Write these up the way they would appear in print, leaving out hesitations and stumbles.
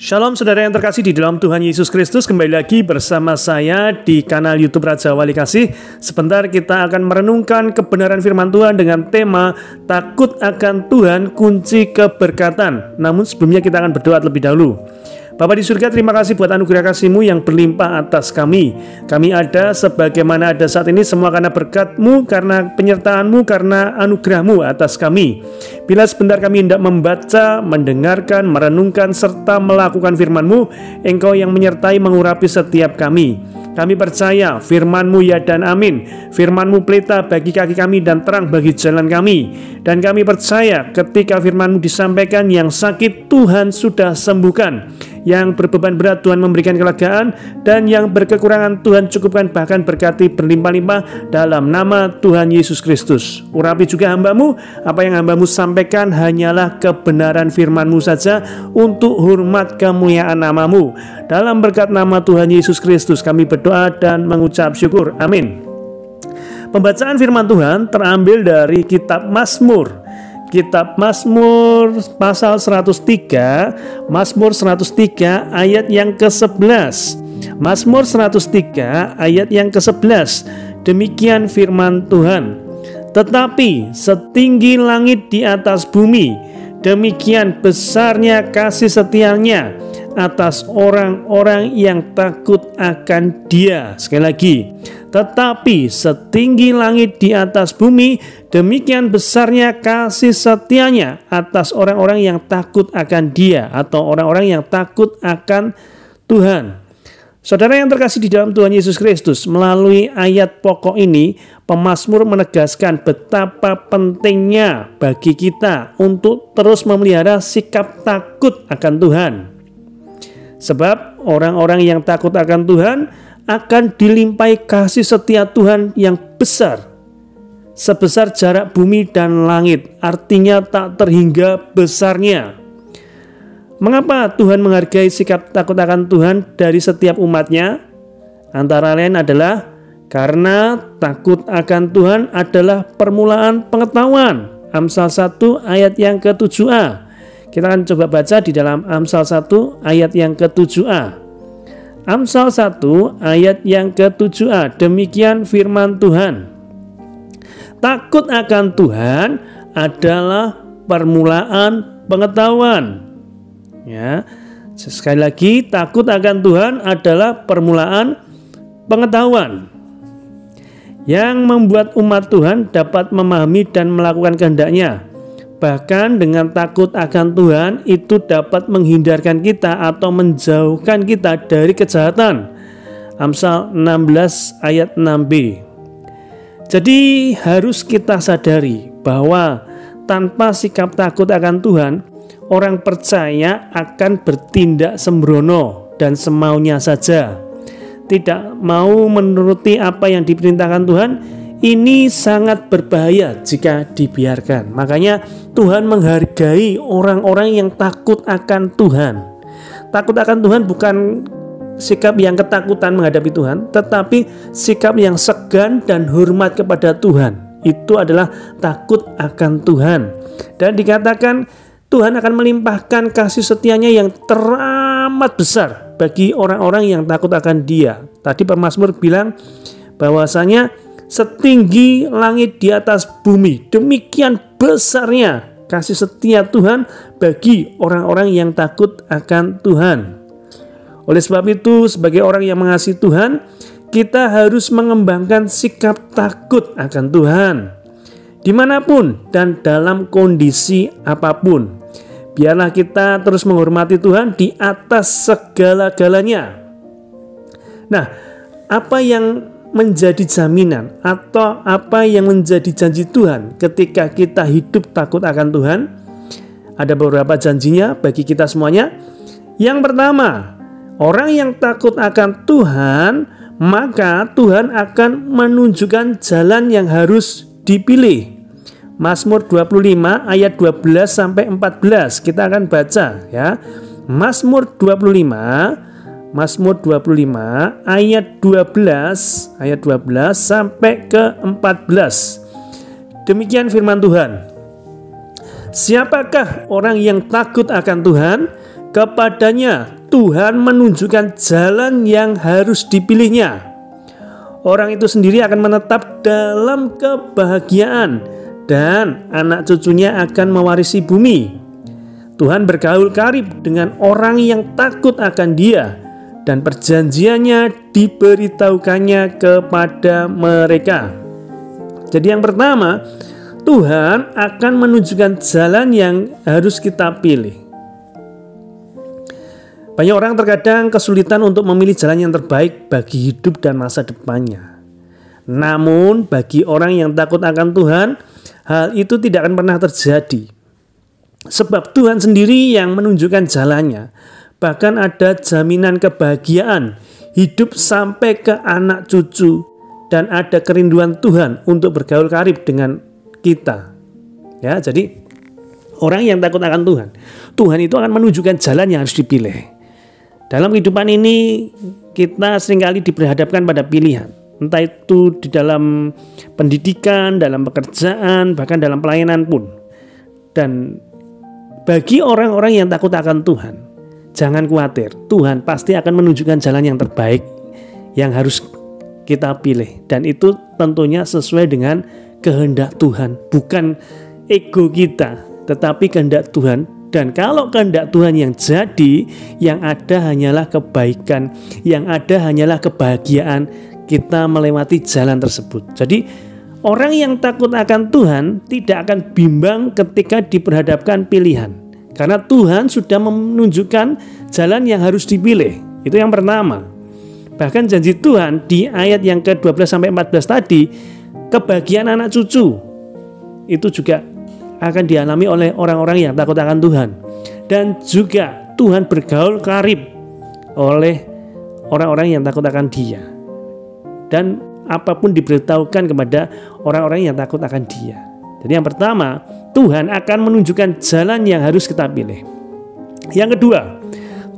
Shalom saudara yang terkasih di dalam Tuhan Yesus Kristus. Kembali lagi bersama saya di kanal YouTube Raja Wali Kasih. Sebentar kita akan merenungkan kebenaran firman Tuhan dengan tema takut akan Tuhan kunci keberkatan. Namun sebelumnya kita akan berdoa terlebih dahulu. Bapa di surga, terima kasih buat anugerah kasih-Mu yang berlimpah atas kami. Kami ada sebagaimana ada saat ini semua karena berkat-Mu, karena penyertaan-Mu, karena anugerah-Mu atas kami. Bila sebentar kami hendak membaca, mendengarkan, merenungkan, serta melakukan firman-Mu, Engkau yang menyertai mengurapi setiap kami. Kami percaya firman-Mu ya dan amin. Firman-Mu pelita bagi kaki kami dan terang bagi jalan kami. Dan kami percaya ketika firman-Mu disampaikan, yang sakit Tuhan sudah sembuhkan, yang berbeban berat Tuhan memberikan kelegaan, dan yang berkekurangan Tuhan cukupkan, bahkan berkati berlimpah-limpah dalam nama Tuhan Yesus Kristus. Urapi juga hamba-Mu, apa yang hamba-Mu sampaikan hanyalah kebenaran firman-Mu saja untuk hormat kemuliaan nama-Mu. Dalam berkat nama Tuhan Yesus Kristus kami berdoa dan mengucap syukur. Amin. Pembacaan firman Tuhan terambil dari kitab Mazmur. Kitab Mazmur pasal 103, Mazmur 103 ayat yang ke-11. Mazmur 103 ayat yang ke-11. Demikian firman Tuhan. Tetapi setinggi langit di atas bumi, demikian besarnya kasih setianya atas orang-orang yang takut akan Dia. Sekali lagi, tetapi setinggi langit di atas bumi, demikian besarnya kasih setianya atas orang-orang yang takut akan Dia, atau orang-orang yang takut akan Tuhan. Saudara yang terkasih di dalam Tuhan Yesus Kristus, melalui ayat pokok ini, pemazmur menegaskan betapa pentingnya bagi kita untuk terus memelihara sikap takut akan Tuhan. Sebab orang-orang yang takut akan Tuhan akan dilimpahi kasih setia Tuhan yang besar, sebesar jarak bumi dan langit, artinya tak terhingga besarnya. Mengapa Tuhan menghargai sikap takut akan Tuhan dari setiap umatnya? Antara lain adalah karena takut akan Tuhan adalah permulaan pengetahuan. Amsal 1 ayat yang ke-7a. Kita akan coba baca di dalam Amsal 1 ayat yang ke-7a. Amsal 1 ayat yang ke-7a. Demikian firman Tuhan. Takut akan Tuhan adalah permulaan pengetahuan. Ya, sekali lagi, takut akan Tuhan adalah permulaan pengetahuan yang membuat umat Tuhan dapat memahami dan melakukan kehendak-Nya. Bahkan dengan takut akan Tuhan itu dapat menghindarkan kita atau menjauhkan kita dari kejahatan. Amsal 16 ayat 6b. Jadi harus kita sadari bahwa tanpa sikap takut akan Tuhan, orang percaya akan bertindak sembrono dan semaunya saja, tidak mau menuruti apa yang diperintahkan Tuhan. Ini sangat berbahaya jika dibiarkan. Makanya Tuhan menghargai orang-orang yang takut akan Tuhan. Takut akan Tuhan bukan sikap yang ketakutan menghadapi Tuhan, tetapi sikap yang segan dan hormat kepada Tuhan. Itu adalah takut akan Tuhan. Dan dikatakan Tuhan akan melimpahkan kasih setianya yang teramat besar bagi orang-orang yang takut akan Dia. Tadi pemazmur bilang bahwasanya setinggi langit di atas bumi, demikian besarnya kasih setia Tuhan bagi orang-orang yang takut akan Tuhan. Oleh sebab itu, sebagai orang yang mengasihi Tuhan, kita harus mengembangkan sikap takut akan Tuhan dimanapun dan dalam kondisi apapun. Biarlah kita terus menghormati Tuhan di atas segala-galanya. Nah, apa yang menjadi jaminan atau apa yang menjadi janji Tuhan ketika kita hidup takut akan Tuhan? Ada beberapa janjinya bagi kita semuanya. Yang pertama, orang yang takut akan Tuhan, maka Tuhan akan menunjukkan jalan yang harus dipilih. Mazmur 25 ayat 12 sampai 14 kita akan baca ya. Mazmur 25 ayat 12 sampai ke 14. Demikian firman Tuhan. Siapakah orang yang takut akan Tuhan? Kepadanya Tuhan menunjukkan jalan yang harus dipilihnya. Orang itu sendiri akan menetap dalam kebahagiaan dan anak cucunya akan mewarisi bumi. Tuhan bergaul karib dengan orang yang takut akan Dia dan perjanjiannya diberitahukannya kepada mereka. Jadi yang pertama, Tuhan akan menunjukkan jalan yang harus kita pilih. Banyak orang terkadang kesulitan untuk memilih jalan yang terbaik bagi hidup dan masa depannya. Namun bagi orang yang takut akan Tuhan, hal itu tidak akan pernah terjadi. Sebab Tuhan sendiri yang menunjukkan jalannya. Bahkan ada jaminan kebahagiaan, hidup sampai ke anak cucu, dan ada kerinduan Tuhan untuk bergaul karib dengan kita. Ya, jadi orang yang takut akan Tuhan, Tuhan itu akan menunjukkan jalan yang harus dipilih. Dalam kehidupan ini kita seringkali diperhadapkan pada pilihan, entah itu di dalam pendidikan, dalam pekerjaan, bahkan dalam pelayanan pun. Dan bagi orang-orang yang takut akan Tuhan, jangan khawatir, Tuhan pasti akan menunjukkan jalan yang terbaik yang harus kita pilih. Dan itu tentunya sesuai dengan kehendak Tuhan, bukan ego kita, tetapi kehendak Tuhan. Dan kalau kehendak Tuhan yang jadi, yang ada hanyalah kebaikan, yang ada hanyalah kebahagiaan, kita melewati jalan tersebut. Jadi orang yang takut akan Tuhan tidak akan bimbang ketika diperhadapkan pilihan, karena Tuhan sudah menunjukkan jalan yang harus dipilih. Itu yang pertama. Bahkan janji Tuhan di ayat yang ke-12-14 tadi, kebahagiaan anak cucu itu juga akan dialami oleh orang-orang yang takut akan Tuhan. Dan juga Tuhan bergaul karib oleh orang-orang yang takut akan Dia. Dan apapun diberitahukan kepada orang-orang yang takut akan Dia. Jadi yang pertama, Tuhan akan menunjukkan jalan yang harus kita pilih. Yang kedua,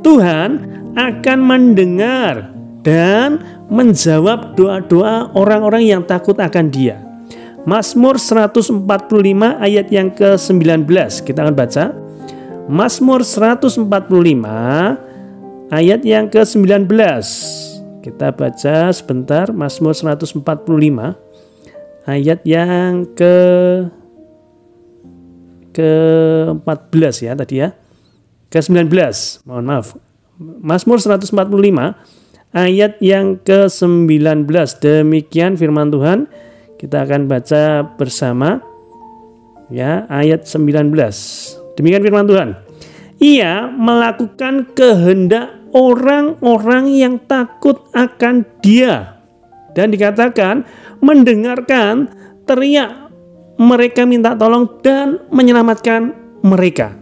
Tuhan akan mendengar dan menjawab doa-doa orang-orang yang takut akan Dia. Mazmur 145 ayat yang ke-19, kita akan baca. Mazmur 145 ayat yang ke-19. Kita baca sebentar, Mazmur 145 ayat yang ke-14 ya tadi ya. Ke-19, mohon maaf. Mazmur 145 ayat yang ke-19. Demikian firman Tuhan. Kita akan baca bersama ya, ayat 19. Demikian firman Tuhan. Ia melakukan kehendak orang-orang yang takut akan Dia. Dan dikatakan mendengarkan teriak mereka minta tolong dan menyelamatkan mereka.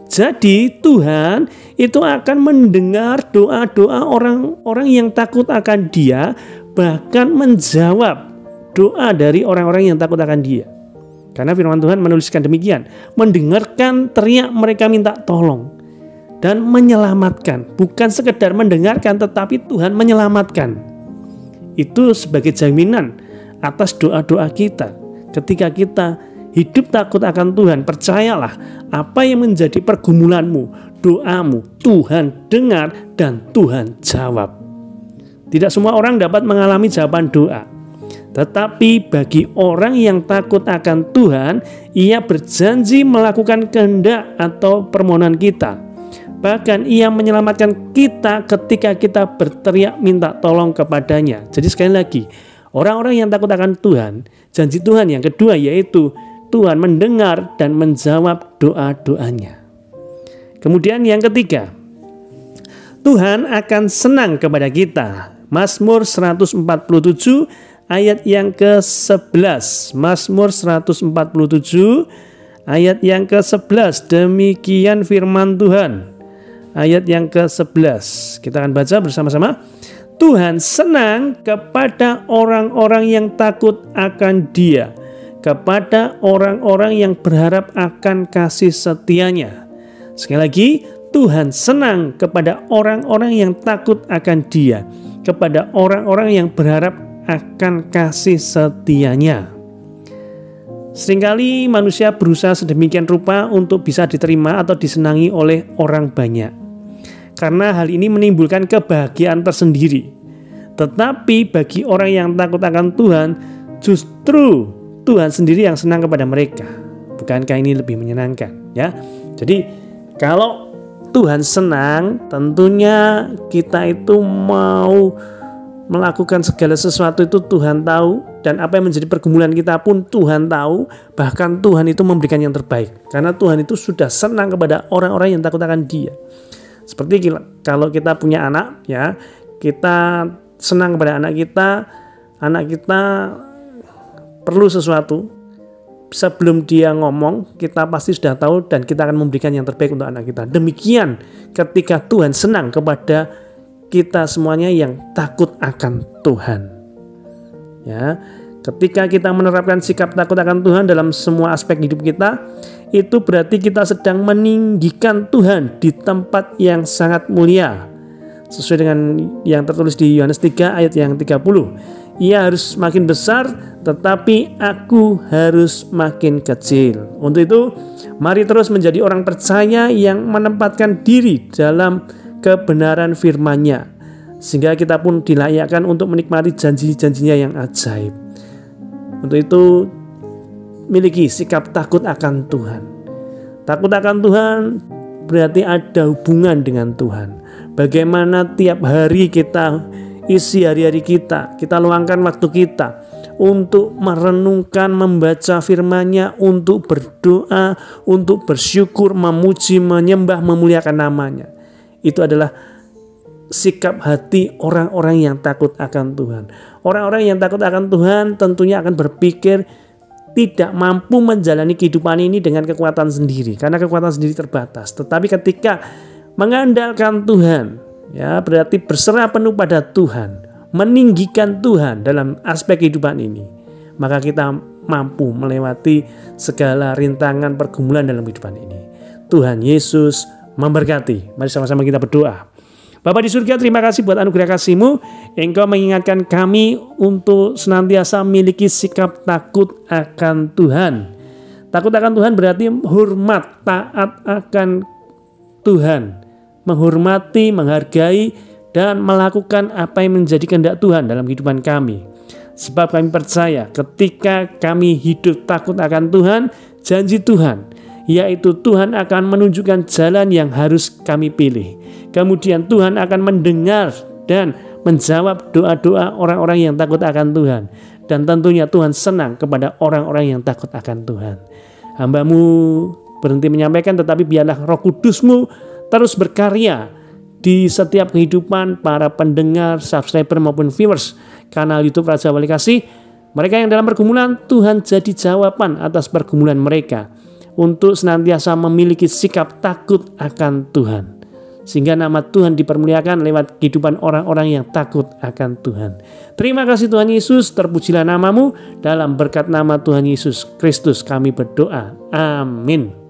Jadi Tuhan itu akan mendengar doa-doa orang-orang yang takut akan Dia, bahkan menjawab doa dari orang-orang yang takut akan Dia. Karena firman Tuhan menuliskan demikian, mendengarkan teriak mereka minta tolong dan menyelamatkan. Bukan sekedar mendengarkan, tetapi Tuhan menyelamatkan. Itu sebagai jaminan atas doa-doa kita. Ketika kita hidup takut akan Tuhan, percayalah apa yang menjadi pergumulanmu, doamu, Tuhan dengar dan Tuhan jawab. Tidak semua orang dapat mengalami jawaban doa. Tetapi bagi orang yang takut akan Tuhan, ia berjanji melakukan kehendak atau permohonan kita. Bahkan ia menyelamatkan kita ketika kita berteriak minta tolong kepadanya. Jadi sekali lagi, orang-orang yang takut akan Tuhan, janji Tuhan yang kedua yaitu Tuhan mendengar dan menjawab doa-doanya. Kemudian yang ketiga, Tuhan akan senang kepada kita. Mazmur 147 ayat yang ke-11. Mazmur 147 ayat yang ke-11. Demikian firman Tuhan. Ayat yang ke-11. Kita akan baca bersama-sama. Tuhan senang kepada orang-orang yang takut akan Dia, kepada orang-orang yang berharap akan kasih setianya. Sekali lagi, Tuhan senang kepada orang-orang yang takut akan Dia, kepada orang-orang yang berharap akan kasih setianya. Seringkali manusia berusaha sedemikian rupa untuk bisa diterima atau disenangi oleh orang banyak. karena hal ini menimbulkan kebahagiaan tersendiri. Tetapi bagi orang yang takut akan Tuhan, justru Tuhan sendiri yang senang kepada mereka. Bukankah ini lebih menyenangkan, ya? Jadi kalau Tuhan senang, tentunya kita itu mau melakukan segala sesuatu itu Tuhan tahu, dan apa yang menjadi pergumulan kita pun Tuhan tahu. Bahkan Tuhan itu memberikan yang terbaik, karena Tuhan itu sudah senang kepada orang-orang yang takut akan Dia. Seperti kalau kita punya anak, ya, kita senang kepada anak kita perlu sesuatu, sebelum dia ngomong kita pasti sudah tahu dan kita akan memberikan yang terbaik untuk anak kita. Demikian ketika Tuhan senang kepada kita semuanya yang takut akan Tuhan. Ya, ketika kita menerapkan sikap takut akan Tuhan dalam semua aspek hidup kita, itu berarti kita sedang meninggikan Tuhan di tempat yang sangat mulia. Sesuai dengan yang tertulis di Yohanes 3 ayat yang 30. Ia harus makin besar, tetapi aku harus makin kecil. Untuk itu, mari terus menjadi orang percaya yang menempatkan diri dalam kebenaran firman-Nya, sehingga kita pun dilayakkan untuk menikmati janji-janjinya yang ajaib. Untuk itu, miliki sikap takut akan Tuhan. Takut akan Tuhan berarti ada hubungan dengan Tuhan. Bagaimana tiap hari kita isi hari-hari kita luangkan waktu kita untuk merenungkan, membaca firman-Nya, untuk berdoa, untuk bersyukur, memuji, menyembah, memuliakan nama-Nya. Itu adalah sikap hati orang-orang yang takut akan Tuhan. Orang-orang yang takut akan Tuhan tentunya akan berpikir tidak mampu menjalani kehidupan ini dengan kekuatan sendiri, karena kekuatan sendiri terbatas. Tetapi ketika mengandalkan Tuhan, ya, berarti berserah penuh pada Tuhan, meninggikan Tuhan dalam aspek kehidupan ini, maka kita mampu melewati segala rintangan pergumulan dalam kehidupan ini. Tuhan Yesus memberkati. Mari sama-sama kita berdoa. Bapa di surga, terima kasih buat anugerah kasih-Mu. Engkau mengingatkan kami untuk senantiasa memiliki sikap takut akan Tuhan. Takut akan Tuhan berarti hormat, taat akan Tuhan, menghormati, menghargai, dan melakukan apa yang menjadi kehendak Tuhan dalam kehidupan kami. Sebab kami percaya ketika kami hidup takut akan Tuhan, janji Tuhan, yaitu Tuhan akan menunjukkan jalan yang harus kami pilih. Kemudian Tuhan akan mendengar dan menjawab doa-doa orang-orang yang takut akan Tuhan. Dan tentunya Tuhan senang kepada orang-orang yang takut akan Tuhan. Hamba-Mu berhenti menyampaikan, tetapi biarlah Roh Kudus-Mu terus berkarya di setiap kehidupan para pendengar, subscriber maupun viewers kanal YouTube Raja Wali Kasih. Mereka yang dalam pergumulan, Tuhan jadi jawaban atas pergumulan mereka untuk senantiasa memiliki sikap takut akan Tuhan, sehingga nama Tuhan dipermuliakan lewat kehidupan orang-orang yang takut akan Tuhan. Terima kasih Tuhan Yesus, terpujilah nama-Mu. Dalam berkat nama Tuhan Yesus Kristus kami berdoa. Amin.